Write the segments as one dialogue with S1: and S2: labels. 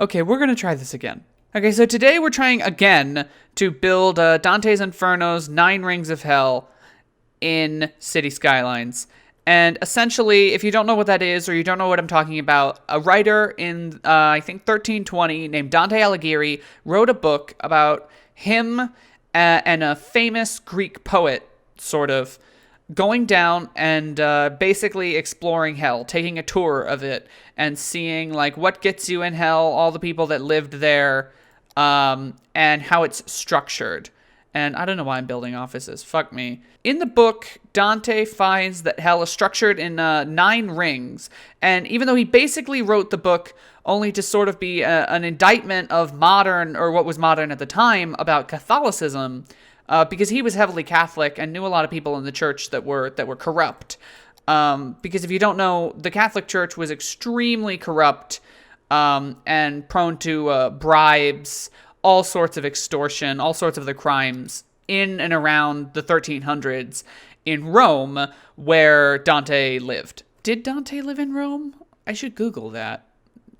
S1: Okay, we're gonna try this again. Okay, so today we're trying again to build Dante's Inferno's 9 Rings of Hell in City Skylines. And essentially, if you don't know what that is, or you don't know what I'm talking about, a writer in, I think, 1320 named Dante Alighieri wrote a book about him and a famous Greek poet, sort of, going down and basically exploring hell, taking a tour of it, and seeing, like, what gets you in hell, all the people that lived there, and how it's structured. And I don't know why I'm building offices. Fuck me. In the book, Dante finds that hell is structured in 9 rings. And even though he basically wrote the book only to sort of be an indictment of modern, or what was modern at the time, about Catholicism, because he was heavily Catholic and knew a lot of people in the church that were corrupt. Because if you don't know, the Catholic Church was extremely corrupt and prone to bribes, all sorts of extortion, all sorts of the crimes in and around the 1300s in Rome, where Dante lived. Did Dante live in Rome? I should Google that.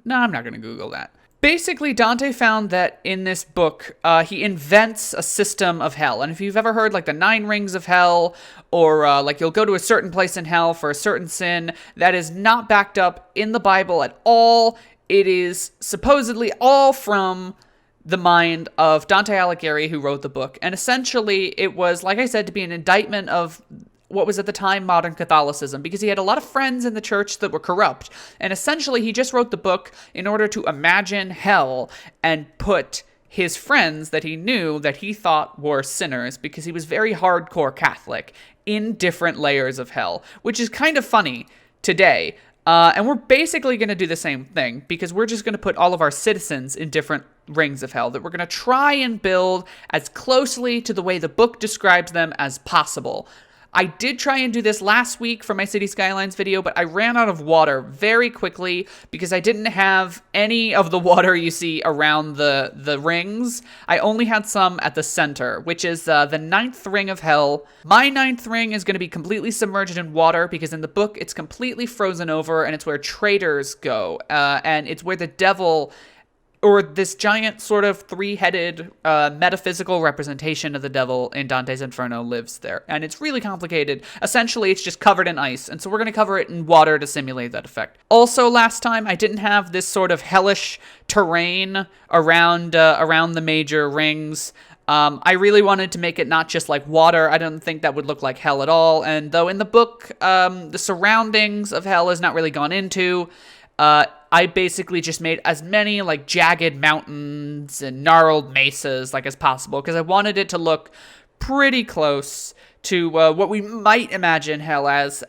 S1: No, I'm not going to Google that. Basically, Dante found that in this book, he invents a system of hell. And if you've ever heard, like, the 9 Rings of Hell, or, like, you'll go to a certain place in hell for a certain sin, that is not backed up in the Bible at all. It is supposedly all from the mind of Dante Alighieri, who wrote the book. And essentially, it was, like I said, to be an indictment of what was at the time modern Catholicism, because he had a lot of friends in the church that were corrupt. And essentially, he just wrote the book in order to imagine hell and put his friends that he knew that he thought were sinners, because he was very hardcore Catholic, in different layers of hell, which is kind of funny today. And we're basically going to do the same thing, because we're just going to put all of our citizens in different rings of hell that we're going to try and build as closely to the way the book describes them as possible. I did try and do this last week for my City Skylines video, but I ran out of water very quickly because I didn't have any of the water you see around the rings. I only had some at the center, which is the 9th ring of hell. My 9th ring is going to be completely submerged in water because in the book it's completely frozen over, and it's where traitors go, and it's where the devil, or this giant sort of 3-headed metaphysical representation of the devil in Dante's Inferno, lives there. And it's really complicated. Essentially, it's just covered in ice. And so we're going to cover it in water to simulate that effect. Also, last time, I didn't have this sort of hellish terrain around the major rings. I really wanted to make it not just like water. I don't think that would look like hell at all. And though in the book, the surroundings of hell is not really gone into, I basically just made as many, like, jagged mountains and gnarled mesas, like, as possible, because I wanted it to look pretty close to what we might imagine hell as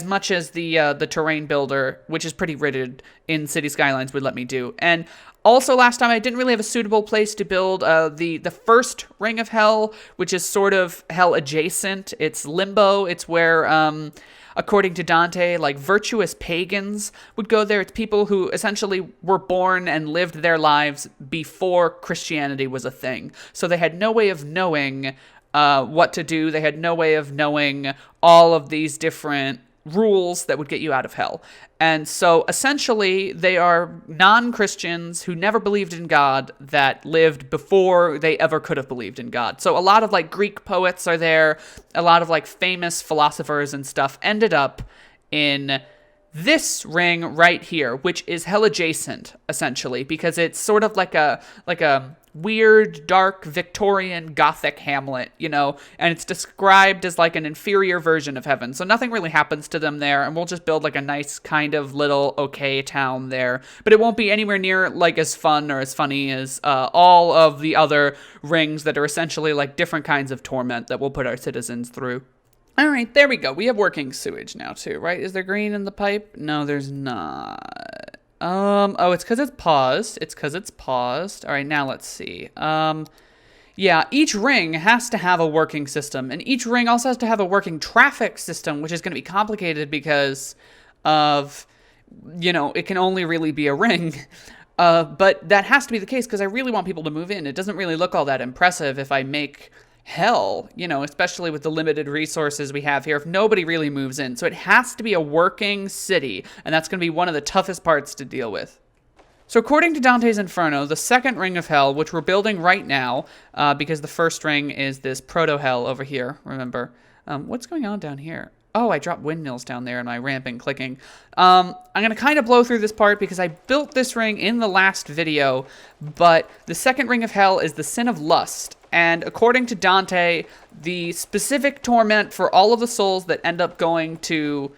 S1: much as the terrain builder, which is pretty rigid in City Skylines, would let me do. And also, last time, I didn't really have a suitable place to build the first ring of hell, which is sort of hell adjacent. It's limbo. It's where, according to Dante, like, virtuous pagans would go there. It's people who essentially were born and lived their lives before Christianity was a thing. So they had no way of knowing what to do. They had no way of knowing all of these different rules that would get you out of hell. And so essentially they are non-Christians who never believed in God that lived before they ever could have believed in God. So a lot of, like, Greek poets are there, a lot of, like, famous philosophers and stuff ended up in this ring right here, which is hell adjacent, essentially, because it's sort of like a weird, dark, Victorian, Gothic hamlet, you know, and it's described as, like, an inferior version of heaven, so nothing really happens to them there, and we'll just build, like, a nice kind of little okay town there, but it won't be anywhere near, like, as fun or as funny as all of the other rings that are essentially, like, different kinds of torment that we'll put our citizens through. All right, there we go. We have working sewage now, too, right? Is there green in the pipe? No, there's not. Oh, it's because it's paused. It's because it's paused. All right, now let's see. Yeah, each ring has to have a working system, and each ring also has to have a working traffic system, which is going to be complicated because of, you know, it can only really be a ring. But that has to be the case because I really want people to move in. It doesn't really look all that impressive if I make hell, you know, especially with the limited resources we have here, if nobody really moves in. So it has to be a working city, and that's going to be one of the toughest parts to deal with. So according to Dante's Inferno, the second ring of hell, which we're building right now, because the first ring is this proto-hell over here, remember. What's going on down here? Oh, I dropped windmills down there in my ramping clicking. I'm going to kind of blow through this part because I built this ring in the last video, but the second ring of hell is the sin of lust. And according to Dante, the specific torment for all of the souls that end up going to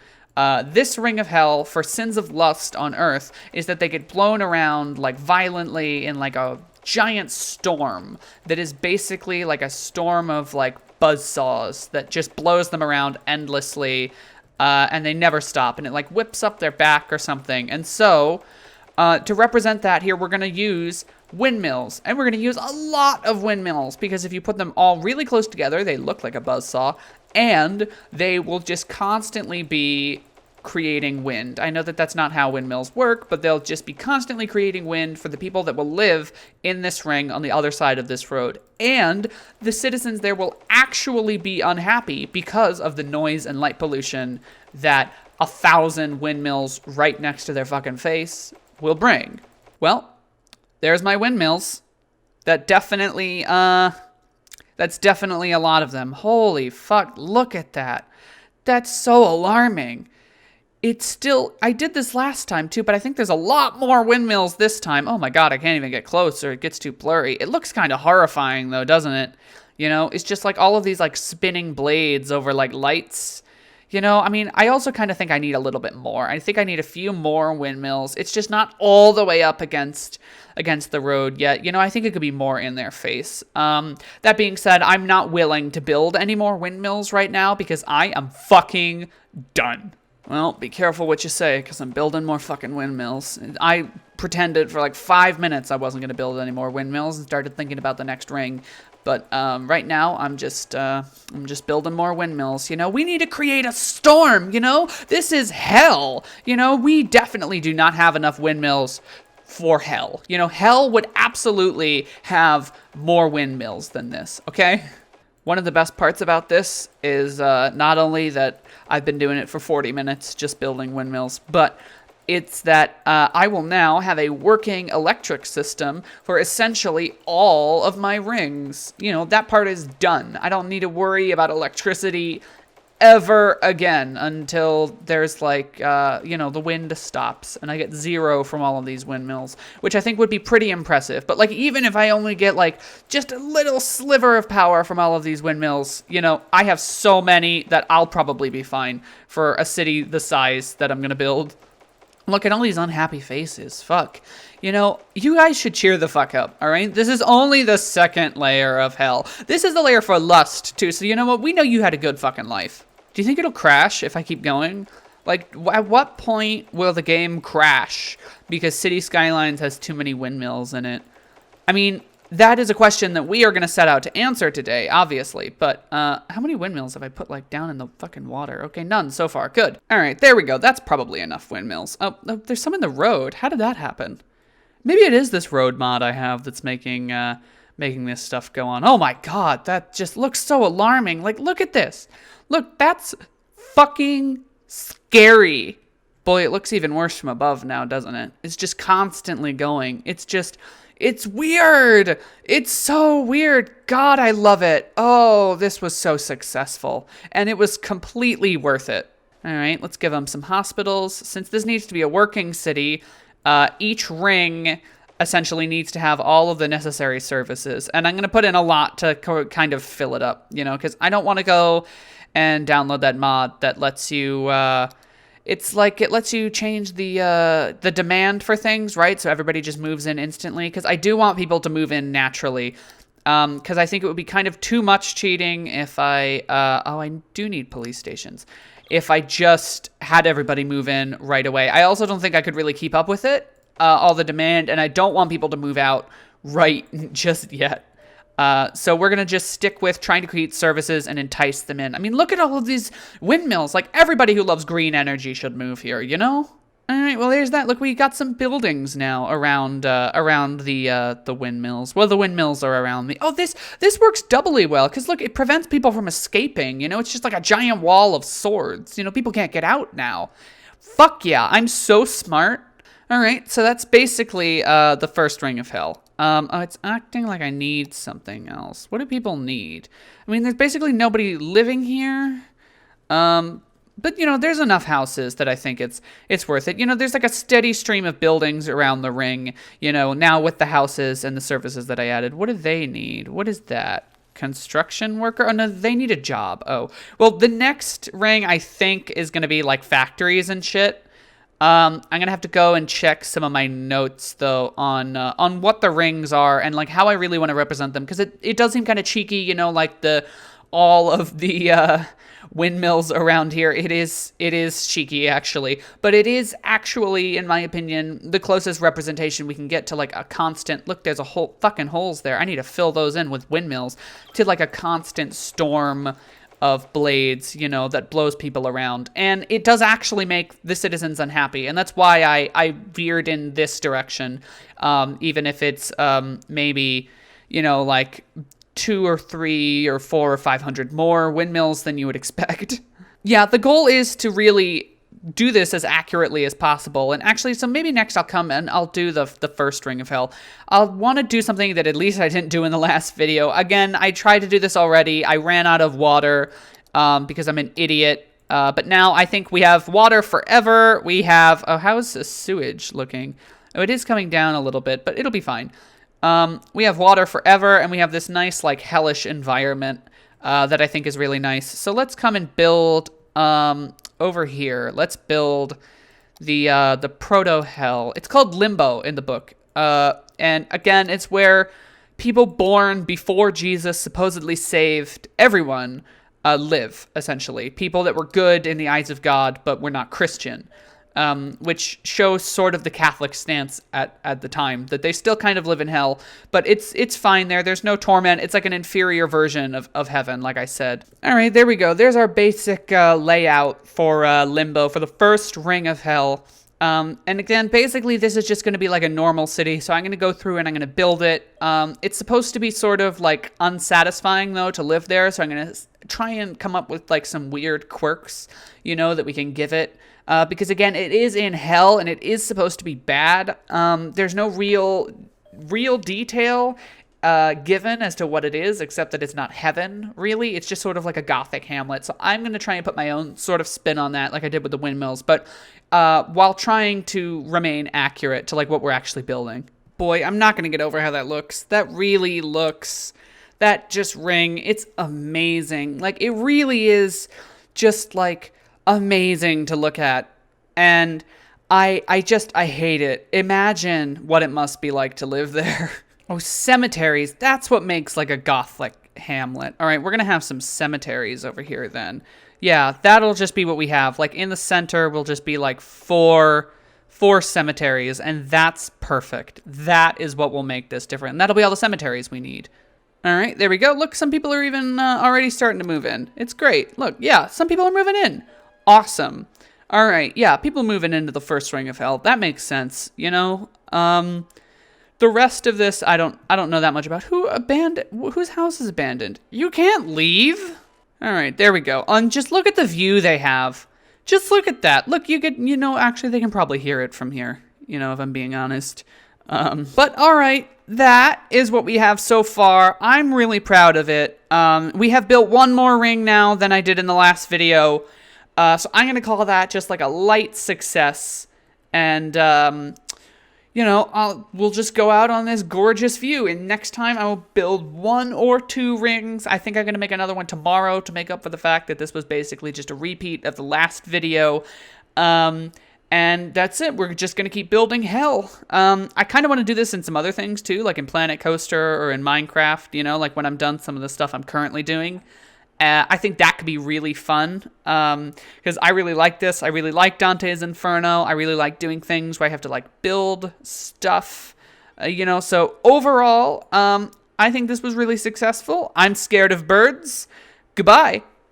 S1: this ring of hell for sins of lust on Earth is that they get blown around like violently in like a giant storm that is basically like a storm of like buzzsaws that just blows them around endlessly, and they never stop, and it like whips up their back or something. And so to represent that here, we're going to use windmills, and we're going to use a lot of windmills because if you put them all really close together, they look like a buzzsaw, and they will just constantly be creating wind. I know that that's not how windmills work, but they'll just be constantly creating wind for the people that will live in this ring on the other side of this road. And the citizens there will actually be unhappy because of the noise and light pollution that 1,000 windmills right next to their fucking face will bring. Well, there's my windmills. That's definitely a lot of them. Holy fuck, look at that. That's so alarming. It's still, I did this last time too, but I think there's a lot more windmills this time. Oh my god, I can't even get close or it gets too blurry. It looks kind of horrifying though, doesn't it? You know, it's just like all of these like spinning blades over like lights. You know, I mean, I also kind of think I need a little bit more. I think I need a few more windmills. It's just not all the way up against the road yet. You know, I think it could be more in their face. That being said, I'm not willing to build any more windmills right now because I am fucking done. Well, be careful what you say, because I'm building more fucking windmills. I pretended for like 5 minutes I wasn't going to build any more windmills and started thinking about the next ring. But right now, I'm just building more windmills. You know, we need to create a storm, you know? This is hell. You know, we definitely do not have enough windmills for hell. You know, hell would absolutely have more windmills than this, okay? One of the best parts about this is not only that I've been doing it for 40 minutes just building windmills, but it's that I will now have a working electric system for essentially all of my rings. You know, that part is done. I don't need to worry about electricity ever again until there's like, you know, the wind stops and I get 0 from all of these windmills, which I think would be pretty impressive. But like, even if I only get like just a little sliver of power from all of these windmills, you know, I have so many that I'll probably be fine for a city the size that I'm going to build. Look at all these unhappy faces. Fuck. You know, you guys should cheer the fuck up, all right? This is only the second layer of hell. This is the layer for lust, too. So you know what? We know you had a good fucking life. Do you think it'll crash if I keep going? Like, at what point will the game crash because City Skylines has too many windmills in it? I mean, that is a question that we are going to set out to answer today, obviously. But how many windmills have I put, like, down in the fucking water? Okay, none so far. Good. All right, there we go. That's probably enough windmills. Oh, there's some in the road. How did that happen? Maybe it is this road mod I have that's making this stuff go on. Oh my god, that just looks so alarming. Like, look at this. Look, that's fucking scary. Boy, it looks even worse from above now, doesn't it? It's just constantly going. It's weird. It's so weird. God, I love it. Oh, this was so successful. And it was completely worth it. All right, let's give them some hospitals. Since this needs to be a working city, each ring essentially needs to have all of the necessary services. And I'm going to put in a lot to kind of fill it up, you know, because I don't want to go and download that mod that lets you, it's like it lets you change the demand for things, right? So everybody just moves in instantly, because I do want people to move in naturally. Because I think it would be kind of too much cheating if I do need police stations. If I just had everybody move in right away. I also don't think I could really keep up with it, all the demand, and I don't want people to move out right just yet. So we're going to just stick with trying to create services and entice them in. I mean, look at all of these windmills. Like, everybody who loves green energy should move here, you know? All right, well, there's that. Look, we got some buildings now around the windmills. Well, the windmills are around me. Oh, this works doubly well, because, look, it prevents people from escaping, you know? It's just like a giant wall of swords. You know, people can't get out now. Fuck yeah, I'm so smart. All right, so that's basically the first ring of hell. Oh, it's acting like I need something else. What do people need? I mean, there's basically nobody living here. But there's enough houses that I think it's worth it. There's like a steady stream of buildings around the ring. Now with the houses and the services that I added, what do they need? What is that? Construction worker? Oh no, they need a job. Oh, well, the next ring I think is gonna be like factories and shit. I'm gonna have to go and check some of my notes though on what the rings are and like how I really want to represent them, because it does seem kind of cheeky, like all of the windmills around here. It is cheeky actually, but it is actually, in my opinion, the closest representation we can get to like a constant. Look, there's a whole fucking holes there. I need to fill those in with windmills to like a constant storm of blades, that blows people around. And it does actually make the citizens unhappy. And that's why I veered in this direction, even if it's maybe, like 2 or 3 or 4 or 500 more windmills than you would expect. Yeah, the goal is to really do this as accurately as possible. And actually, so maybe next I'll come and I'll do the first ring of hell. I'll want to do something that at least I didn't do in the last video. Again, I tried to do this already. I ran out of water because I'm an idiot. But now I think we have water forever. We have... Oh, how is the sewage looking? Oh, it is coming down a little bit, but it'll be fine. We have water forever, and we have this nice, like, hellish environment that I think is really nice. So let's come and build... over here, let's build the proto-hell. It's called Limbo in the book. And again, it's where people born before Jesus supposedly saved everyone live, essentially. People that were good in the eyes of God, but were not Christian. Which shows sort of the Catholic stance at the time, that they still kind of live in hell, but it's fine there. There's no torment. It's like an inferior version of heaven, like I said. All right, there we go. There's our basic layout for Limbo, for the first ring of hell. And again, basically, this is just going to be like a normal city, so I'm going to go through and I'm going to build it. It's supposed to be sort of like unsatisfying, though, to live there, so I'm going to try and come up with like some weird quirks, that we can give it. Because again, it is in hell and it is supposed to be bad. There's no real detail given as to what it is, except that it's not heaven, really. It's just sort of like a gothic hamlet. So I'm going to try and put my own sort of spin on that, like I did with the windmills, but while trying to remain accurate to like what we're actually building. Boy, I'm not going to get over how that looks. That really looks... That just ring, it's amazing. Like, it really is just like... amazing to look at, and I hate it. Imagine what it must be like to live there. Oh, cemeteries, that's what makes like a gothic hamlet. All right, we're gonna have some cemeteries over here then. Yeah, that'll just be what we have. Like in the center will just be like four cemeteries, and that's perfect. That is what will make this different, and that'll be all the cemeteries we need. All right, there we go. Look, some people are even already starting to move in. It's great. Look, yeah, some people are moving in. Awesome. All right, yeah, people moving into the first ring of hell. That makes sense, The rest of this, I don't know that much about. Whose house is abandoned? You can't leave. All right, there we go. And just look at the view they have. Just look at that. Look, you get, actually they can probably hear it from here, if I'm being honest. But all right, that is what we have so far. I'm really proud of it. We have built one more ring now than I did in the last video. So I'm going to call that just like a light success. And, we'll just go out on this gorgeous view. And next time I will build 1 or 2 rings. I think I'm going to make another one tomorrow to make up for the fact that this was basically just a repeat of the last video. And that's it. We're just going to keep building hell. I kind of want to do this in some other things too, like in Planet Coaster or in Minecraft, like when I'm done some of the stuff I'm currently doing. I think that could be really fun because I really like this. I really like Dante's Inferno. I really like doing things where I have to like build stuff, So overall, I think this was really successful. I'm scared of birds. Goodbye.